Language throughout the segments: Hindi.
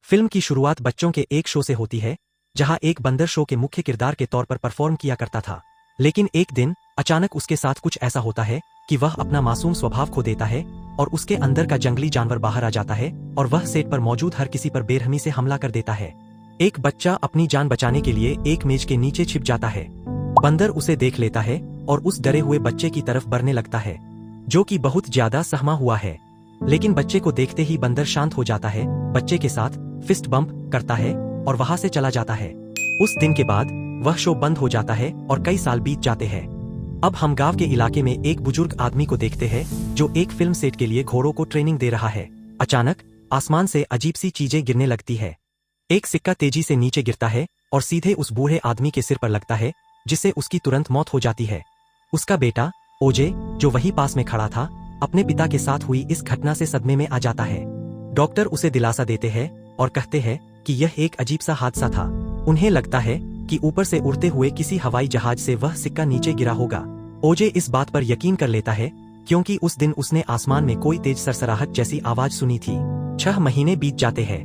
फिल्म की शुरुआत बच्चों के एक शो से होती है, जहां एक बंदर शो के मुख्य किरदार के तौर पर परफॉर्म किया करता था। लेकिन एक दिन अचानक उसके साथ कुछ ऐसा होता है कि वह अपना मासूम स्वभाव खो देता है और उसके अंदर का जंगली जानवर बाहर आ जाता है और वह सेट पर मौजूद हर किसी पर बेरहमी से हमला कर देता है। एक बच्चा अपनी जान बचाने के लिए एक मेज के नीचे छिप जाता है। बंदर उसे देख लेता है और उस डरे हुए बच्चे की तरफ बढ़ने लगता है, जो कि बहुत ज्यादा सहमा हुआ है। लेकिन बच्चे को देखते ही बंदर शांत हो जाता है, बच्चे के साथ फिस्ट बम्प करता है और वहां से चला जाता है। उस दिन के बाद वह शो बंद हो जाता है और कई साल बीत जाते हैं। अब हम गांव के इलाके में एक बुजुर्ग आदमी को देखते हैं जो एक फिल्म सेट के लिए घोड़ों को ट्रेनिंग दे रहा है। अचानक आसमान से अजीब सी चीजें गिरने लगती है। एक सिक्का तेजी से नीचे गिरता है और सीधे उस बूढ़े आदमी के सिर पर लगता है, जिससे उसकी तुरंत मौत हो जाती है। उसका बेटा ओजे, जो वहीं पास में खड़ा था, अपने पिता के साथ हुई इस घटना से सदमे में आ जाता है। डॉक्टर उसे दिलासा देते हैं और कहते हैं कि यह एक अजीब सा हादसा था। उन्हें लगता है कि ऊपर से उड़ते हुए किसी हवाई जहाज से वह सिक्का नीचे गिरा होगा। ओजे इस बात पर यकीन कर लेता है क्योंकि उस दिन उसने आसमान में कोई तेज सरसराहट जैसी आवाज सुनी थी। 6 महीने बीत जाते हैं।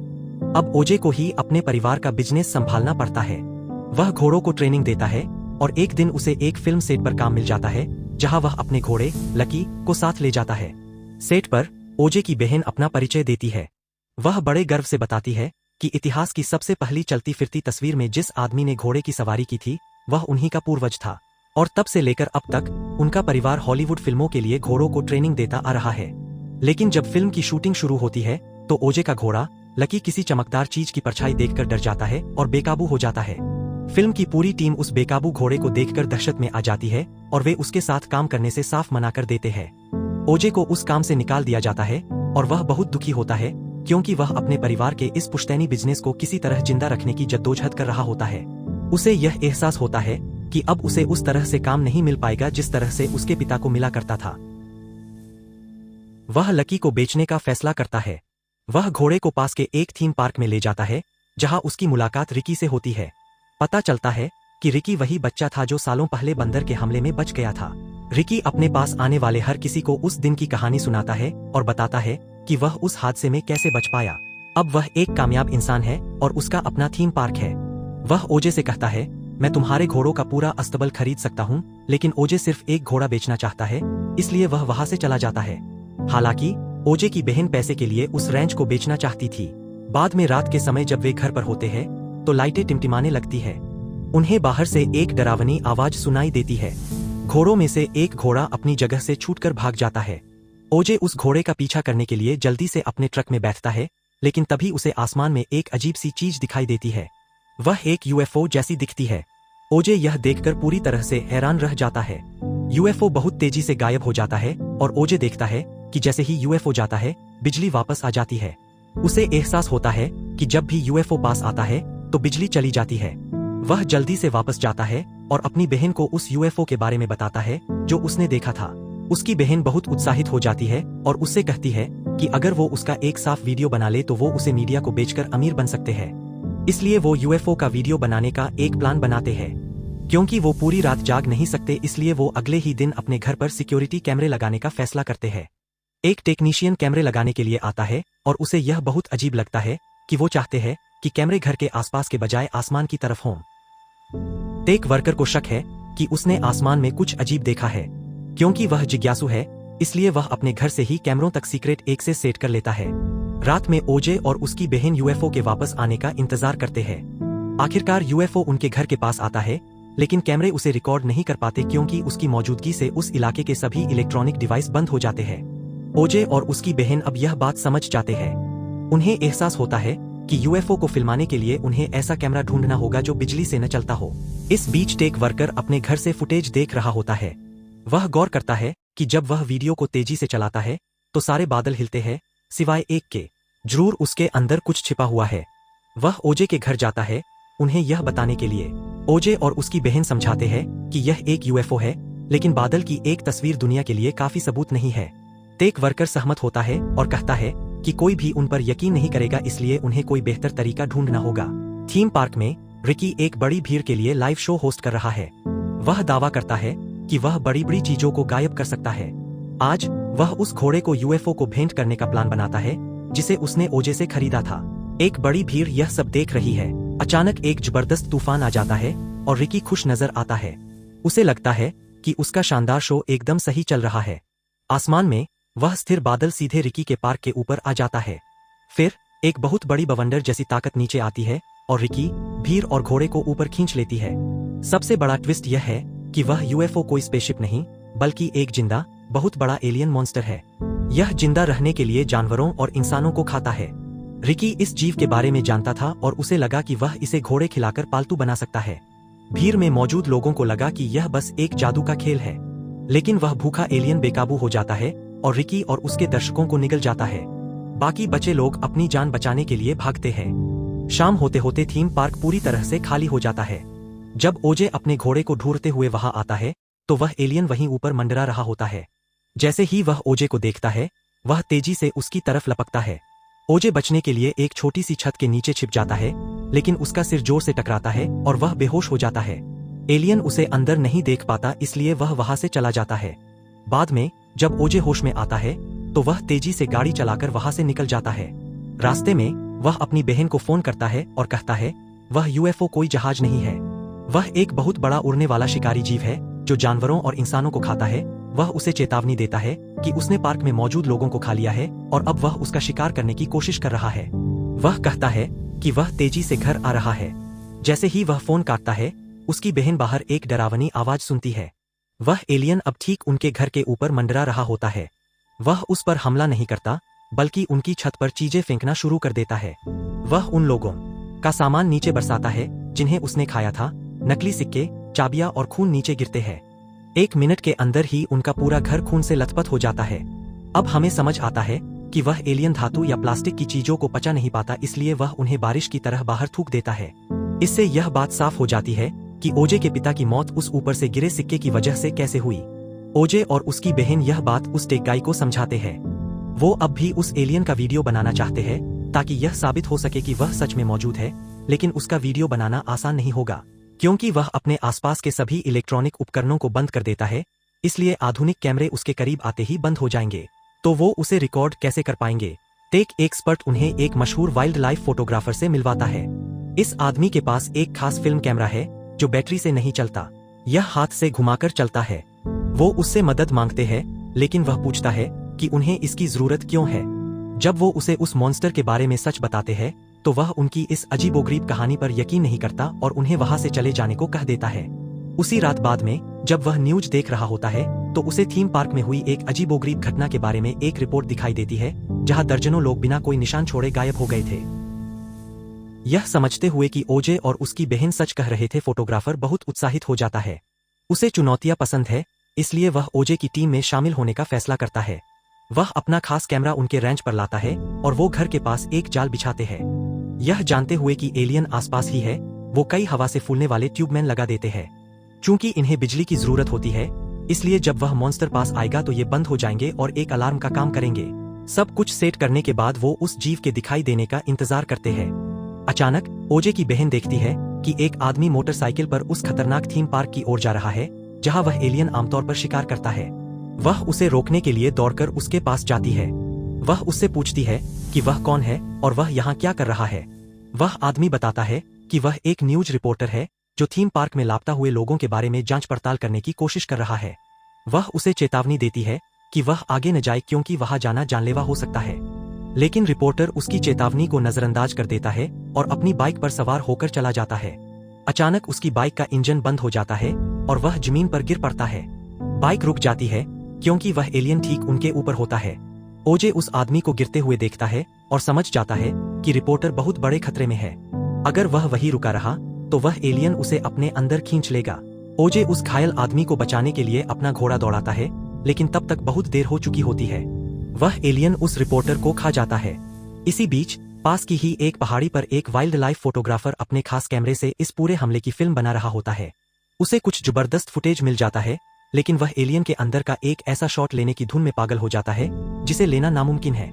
अब ओजे को ही अपने परिवार का बिजनेस संभालना पड़ता है। वह घोड़ों को ट्रेनिंग देता है और एक दिन उसे एक फिल्म सेट पर काम मिल जाता है, जहां वह अपने घोड़े लकी को साथ ले जाता है। सेट पर ओजे की बहन अपना परिचय देती है। वह बड़े गर्व से बताती है कि इतिहास की सबसे पहली चलती फिरती तस्वीर में जिस आदमी ने घोड़े की सवारी की थी, वह उन्हीं का पूर्वज था और तब से लेकर अब तक उनका परिवार हॉलीवुड फिल्मों के लिए घोड़ों को ट्रेनिंग देता आ रहा है। लेकिन जब फिल्म की शूटिंग शुरू होती है तो ओजे का घोड़ा लकी किसी चमकदार चीज की परछाई देखकर डर जाता है और बेकाबू हो जाता है। फिल्म की पूरी टीम उस बेकाबू घोड़े को देखकर दहशत में आ जाती है और वे उसके साथ काम करने से साफ मना कर देते हैं। ओजे को उस काम से निकाल दिया जाता है और वह बहुत दुखी होता है क्योंकि वह अपने परिवार के इस पुश्तैनी बिजनेस को किसी तरह जिंदा रखने की जद्दोजहद कर रहा होता है। उसे यह एहसास होता है कि अब उसे उस तरह से काम नहीं मिल पाएगा जिस तरह से उसके पिता को मिला करता था। वह लकी को बेचने का फैसला करता है। वह घोड़े को पास के एक थीम पार्क में ले जाता है, जहां उसकी मुलाकात रिकी से होती है। पता चलता है कि रिकी वही बच्चा था जो सालों पहले बंदर के हमले में बच गया था। रिकी अपने पास आने वाले हर किसी को उस दिन की कहानी सुनाता है और बताता है कि वह उस हादसे में कैसे बच पाया। अब वह एक कामयाब इंसान है और उसका अपना थीम पार्क है। वह ओजे से कहता है, मैं तुम्हारे घोड़ों का पूरा अस्तबल खरीद सकता हूँ, लेकिन ओजे सिर्फ एक घोड़ा बेचना चाहता है, इसलिए वह वहां से चला जाता है। हालांकि ओजे की बहन पैसे के लिए उस रैंच को बेचना चाहती थी। बाद में रात के समय जब वे घर पर होते हैं तो लाइटें टिमटिमाने लगती है। उन्हें बाहर से एक डरावनी आवाज सुनाई देती है। घोड़ों में से एक घोड़ा अपनी जगह से छूटकर भाग जाता है। ओजे उस घोड़े का पीछा करने के लिए जल्दी से अपने ट्रक में बैठता है, लेकिन तभी उसे आसमान में एक अजीब सी चीज दिखाई देती है। वह एक यूएफओ जैसी दिखती है। ओजे यह देखकर पूरी तरह से हैरान रह जाता है। यूएफओ बहुत तेजी से गायब हो जाता है और ओजे देखता है कि जैसे ही यूएफओ जाता है, बिजली वापस आ जाती है। उसे एहसास होता है कि जब भी यूएफओ पास आता है तो बिजली चली जाती है। वह जल्दी से वापस जाता है और अपनी बहन को उस यूएफओ के बारे में बताता है जो उसने देखा था। उसकी बहन बहुत उत्साहित हो जाती है और उससे कहती है कि अगर वो उसका एक साफ वीडियो बना ले तो वो उसे मीडिया को बेचकर अमीर बन सकते हैं। इसलिए वो यूएफओ का वीडियो बनाने का एक प्लान बनाते हैं। क्योंकि वो पूरी रात जाग नहीं सकते, इसलिए वो अगले ही दिन अपने घर पर सिक्योरिटी कैमरे लगाने का फैसला करते हैं। एक टेक्नीशियन कैमरे लगाने के लिए आता है और उसे यह बहुत अजीब लगता है कि वो चाहते हैं कि कैमरे घर के आसपास के बजाय आसमान की तरफ हों। टेक वर्कर को शक है कि उसने आसमान में कुछ अजीब देखा है। क्योंकि वह जिज्ञासु है, इसलिए वह अपने घर से ही कैमरों तक सीक्रेट एक्सेस सेट कर लेता है। रात में ओजे और उसकी बहन यूएफओ के वापस आने का इंतजार करते हैं। आखिरकार यूएफओ उनके घर के पास आता है, लेकिन कैमरे उसे रिकॉर्ड नहीं कर पाते क्योंकि उसकी मौजूदगी से उस इलाके के सभी इलेक्ट्रॉनिक डिवाइस बंद हो जाते हैं। ओजे और उसकी बहन अब यह बात समझ जाते हैं। उन्हें एहसास होता है कि यूएफओ को फिल्माने के लिए उन्हें ऐसा कैमरा ढूंढना होगा जो बिजली से न चलता हो। इस बीच टेक वर्कर अपने घर से फुटेज देख रहा होता है। वह गौर करता है कि जब वह वीडियो को तेजी से चलाता है तो सारे बादल हिलते हैं, सिवाय एक के। जरूर उसके अंदर कुछ छिपा हुआ है। वह ओजे के घर जाता है उन्हें यह बताने के लिए। ओजे और उसकी बहन समझाते हैं कि यह एक यूएफओ है, लेकिन बादल की एक तस्वीर दुनिया के लिए काफी सबूत नहीं है। टेक वर्कर सहमत होता है और कहता है कि कोई भी उन पर यकीन नहीं करेगा, इसलिए उन्हें कोई बेहतर तरीका ढूंढना होगा। थीम पार्क में रिकी एक बड़ी भीड़ के लिए लाइव शो होस्ट कर रहा है। वह दावा करता है कि वह बड़ी बड़ी चीजों को गायब कर सकता है। आज वह उस घोड़े को यूएफओ को भेंट करने का प्लान बनाता है जिसे उसने ओजे से खरीदा था। एक बड़ी भीड़ यह सब देख रही है। अचानक एक जबरदस्त तूफान आ जाता है और रिकी खुश नजर आता है। उसे लगता है कि उसका शानदार शो एकदम सही चल रहा है। आसमान में वह स्थिर बादल सीधे रिकी के पार्क के ऊपर आ जाता है। फिर एक बहुत बड़ी बवंडर जैसी ताकत नीचे आती है और रिकी, भीड़ और घोड़े को ऊपर खींच लेती है। सबसे बड़ा ट्विस्ट यह है कि वह यूएफओ कोई स्पेसशिप नहीं, बल्कि एक जिंदा, बहुत बड़ा एलियन मॉन्स्टर है। यह जिंदा रहने के लिए जानवरों और इंसानों को खाता है। रिकी इस जीव के बारे में जानता था और उसे लगा कि वह इसे घोड़े खिलाकर पालतू बना सकता है। भीड़ में मौजूद लोगों को लगा कि यह बस एक जादू का खेल है, लेकिन वह भूखा एलियन बेकाबू हो जाता है और रिकी और उसके दर्शकों को निगल जाता है। बाकी बचे लोग अपनी जान बचाने के लिए भागते हैं। शाम होते होते थीम पार्क पूरी तरह से खाली हो जाता है। जब ओजे अपने घोड़े को ढूंढते हुए वहां आता है तो वह एलियन वहीं ऊपर मंडरा रहा होता है। जैसे ही वह ओजे को देखता है, वह तेजी से उसकी तरफ लपकता है। ओजे बचने के लिए एक छोटी सी छत के नीचे छिप जाता है, लेकिन उसका सिर जोर से टकराता है और वह बेहोश हो जाता है। एलियन उसे अंदर नहीं देख पाता, इसलिए वह वहां से चला जाता है। बाद में जब ओजे होश में आता है तो वह तेजी से गाड़ी चलाकर वहां से निकल जाता है। रास्ते में वह अपनी बहन को फोन करता है और कहता है वह यूएफओ कोई जहाज नहीं है, वह एक बहुत बड़ा उड़ने वाला शिकारी जीव है जो जानवरों और इंसानों को खाता है। वह उसे चेतावनी देता है कि उसने पार्क में मौजूद लोगों को खा लिया है और अब वह उसका शिकार करने की कोशिश कर रहा है। वह कहता है कि वह तेजी से घर आ रहा है। जैसे ही वह फोन काटता है, उसकी बहन बाहर एक डरावनी आवाज सुनती है। वह एलियन अब ठीक उनके घर के ऊपर मंडरा रहा होता है। वह उस पर हमला नहीं करता, बल्कि उनकी छत पर चीजें फेंकना शुरू कर देता है। वह उन लोगों का सामान नीचे बरसाता है जिन्हें उसने खाया था। नकली सिक्के, चाबियां और खून नीचे गिरते हैं। 1 मिनट के अंदर ही उनका पूरा घर खून से लथपथ हो जाता है। अब हमें समझ आता है कि वह एलियन धातु या प्लास्टिक की चीजों को पचा नहीं पाता, इसलिए वह उन्हें बारिश की तरह बाहर थूक देता है। इससे यह बात साफ हो जाती है कि ओजे के पिता की मौत उस ऊपर से गिरे सिक्के की वजह से कैसे हुई। ओजे और उसकी बहन यह बात उस टेक गाई को समझाते हैं। वो अब भी उस एलियन का वीडियो बनाना चाहते हैं ताकि यह साबित हो सके कि वह सच में मौजूद है, लेकिन उसका वीडियो बनाना आसान नहीं होगा क्योंकि वह अपने आसपास के सभी इलेक्ट्रॉनिक उपकरणों को बंद कर देता है, इसलिए आधुनिक कैमरे उसके करीब आते ही बंद हो जाएंगे। तो वो उसे रिकॉर्ड कैसे कर पाएंगे। टेक एक्सपर्ट उन्हें एक मशहूर वाइल्ड लाइफ फोटोग्राफर से मिलवाता है। इस आदमी के पास एक खास फिल्म कैमरा है जो बैटरी से नहीं चलता, यह हाथ से घुमाकर चलता है। वो उससे मदद मांगते हैं, लेकिन वह पूछता है कि उन्हें इसकी जरूरत क्यों है। जब वो उसे उस मॉन्स्टर के बारे में सच बताते हैं तो वह उनकी इस अजीबोगरीब कहानी पर यकीन नहीं करता और उन्हें वहां से चले जाने को कह देता है। उसी रात बाद में जब वह न्यूज देख रहा होता है तो उसे थीम पार्क में हुई एक अजीबोगरीब घटना के बारे में एक रिपोर्ट दिखाई देती है जहां दर्जनों लोग बिना कोई निशान छोड़े गायब हो गए थे। यह समझते हुए कि ओजे और उसकी बहन सच कह रहे थे, फोटोग्राफर बहुत उत्साहित हो जाता है। उसे चुनौतियां पसंद है, इसलिए वह ओजे की टीम में शामिल होने का फैसला करता है। वह अपना खास कैमरा उनके रेंच पर लाता है और वो घर के पास एक जाल बिछाते हैं। यह जानते हुए कि एलियन आसपास ही है, वो कई हवा से फूलने वाले ट्यूबमैन लगा देते हैं। चूंकि इन्हें बिजली की जरूरत होती है, इसलिए जब वह मॉन्स्टर पास आएगा तो ये बंद हो जाएंगे और एक अलार्म का काम करेंगे। सब कुछ सेट करने के बाद वो उस जीव के दिखाई देने का इंतजार करते हैं। अचानक ओजे की बहन देखती है कि एक आदमी मोटरसाइकिल पर उस खतरनाक थीम पार्क की ओर जा रहा है जहां वह एलियन आमतौर पर शिकार करता है। वह उसे रोकने के लिए दौड़कर उसके पास जाती है। वह उससे पूछती है कि वह कौन है और वह यहाँ क्या कर रहा है। वह आदमी बताता है कि वह एक न्यूज रिपोर्टर है जो थीम पार्क में लापता हुए लोगों के बारे में जांच पड़ताल करने की कोशिश कर रहा है। वह उसे चेतावनी देती है कि वह आगे न जाए क्योंकि वहां जाना जानलेवा हो सकता है, लेकिन रिपोर्टर उसकी चेतावनी को नजरअंदाज कर देता है और अपनी बाइक पर सवार होकर चला जाता है। अचानक उसकी बाइक का इंजन बंद हो जाता है और वह जमीन पर गिर पड़ता है। बाइक रुक जाती है क्योंकि वह एलियन ठीक उनके ऊपर होता है। ओजे उस आदमी को गिरते हुए देखता है और समझ जाता है कि रिपोर्टर बहुत बड़े खतरे में है। अगर वह वहीं रुका रहा तो वह एलियन उसे अपने अंदर खींच लेगा। ओजे उस घायल आदमी को बचाने के लिए अपना घोड़ा दौड़ाता है, लेकिन तब तक बहुत देर हो चुकी होती है। वह एलियन उस रिपोर्टर को खा जाता है। इसी बीच पास की ही एक पहाड़ी पर एक वाइल्ड लाइफ फोटोग्राफर अपने खास कैमरे से इस पूरे हमले की फिल्म बना रहा होता है। उसे कुछ जबरदस्त फुटेज मिल जाता है, लेकिन वह एलियन के अंदर का एक ऐसा शॉट लेने की धुन में पागल हो जाता है जिसे लेना नामुमकिन है।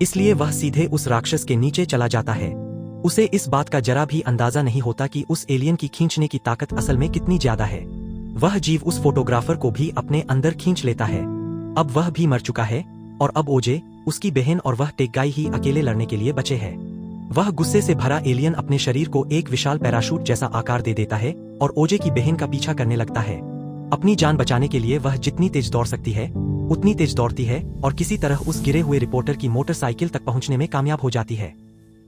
इसलिए वह सीधे उस राक्षस के नीचे चला जाता है। उसे इस बात का जरा भी अंदाजा नहीं होता कि उस एलियन की खींचने की ताकत असल में कितनी ज्यादा है। वह जीव उस फोटोग्राफर को भी अपने अंदर खींच लेता है। अब वह भी मर चुका है और अब ओजे, उसकी बहन और वह टेक गाई ही अकेले लड़ने के लिए बचे हैं। वह गुस्से से भरा एलियन अपने शरीर को एक विशाल पैराशूट जैसा आकार दे देता है और ओजे की बहन का पीछा करने लगता है। अपनी जान बचाने के लिए वह जितनी तेज दौड़ सकती है उतनी तेज दौड़ती है और किसी तरह उस गिरे हुए रिपोर्टर की मोटरसाइकिल तक पहुंचने में कामयाब हो जाती है।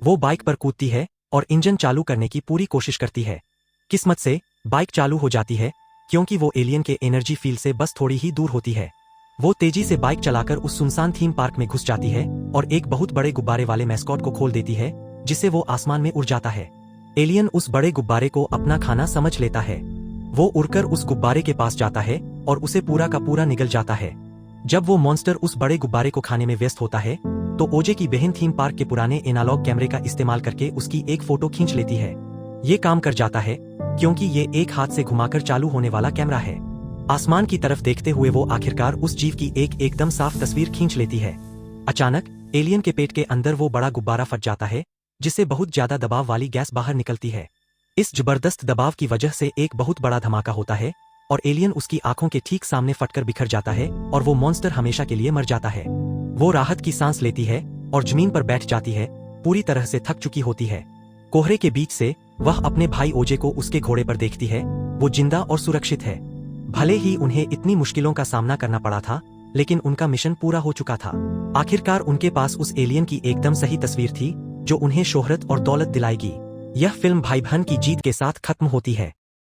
वो बाइक पर कूदती है और इंजन चालू करने की पूरी कोशिश करती है। किस्मत से बाइक चालू हो जाती है क्योंकि वो एलियन के एनर्जी फील्ड से बस थोड़ी ही दूर होती है। वो तेजी से बाइक चलाकर उस सुनसान थीम पार्क में घुस जाती है और एक बहुत बड़े गुब्बारे वाले मैस्कॉट को खोल देती है जिससे वो आसमान में उड़ जाता है। एलियन उस बड़े गुब्बारे को अपना खाना समझ लेता है। वो उड़कर उस गुब्बारे के पास जाता है और उसे पूरा का पूरा निगल जाता है। जब वो मॉन्स्टर उस बड़े गुब्बारे को खाने में व्यस्त होता है तो ओजे की बहन थीम पार्क के पुराने एनालॉग कैमरे का इस्तेमाल करके उसकी एक फोटो खींच लेती है। ये काम कर जाता है क्योंकि ये एक हाथ से घुमाकर चालू होने वाला कैमरा है। आसमान की तरफ देखते हुए वो आखिरकार उस जीव की एकदम साफ तस्वीर खींच लेती है। अचानक एलियन के पेट के अंदर वो बड़ा गुब्बारा फट जाता है जिससे बहुत ज्यादा दबाव वाली गैस बाहर निकलती है। इस जबरदस्त दबाव की वजह से एक बहुत बड़ा धमाका होता है और एलियन उसकी आंखों के ठीक सामने फटकर बिखर जाता है और वो मॉन्स्टर हमेशा के लिए मर जाता है। वो राहत की सांस लेती है और जमीन पर बैठ जाती है, पूरी तरह से थक चुकी होती है। कोहरे के बीच से वह अपने भाई ओजे को उसके घोड़े पर देखती है। वो जिंदा और सुरक्षित है। भले ही उन्हें इतनी मुश्किलों का सामना करना पड़ा था लेकिन उनका मिशन पूरा हो चुका था। आखिरकार उनके पास उस एलियन की एकदम सही तस्वीर थी जो उन्हें शोहरत और दौलत दिलाएगी। यह फिल्म भाई बहन की जीत के साथ खत्म होती है।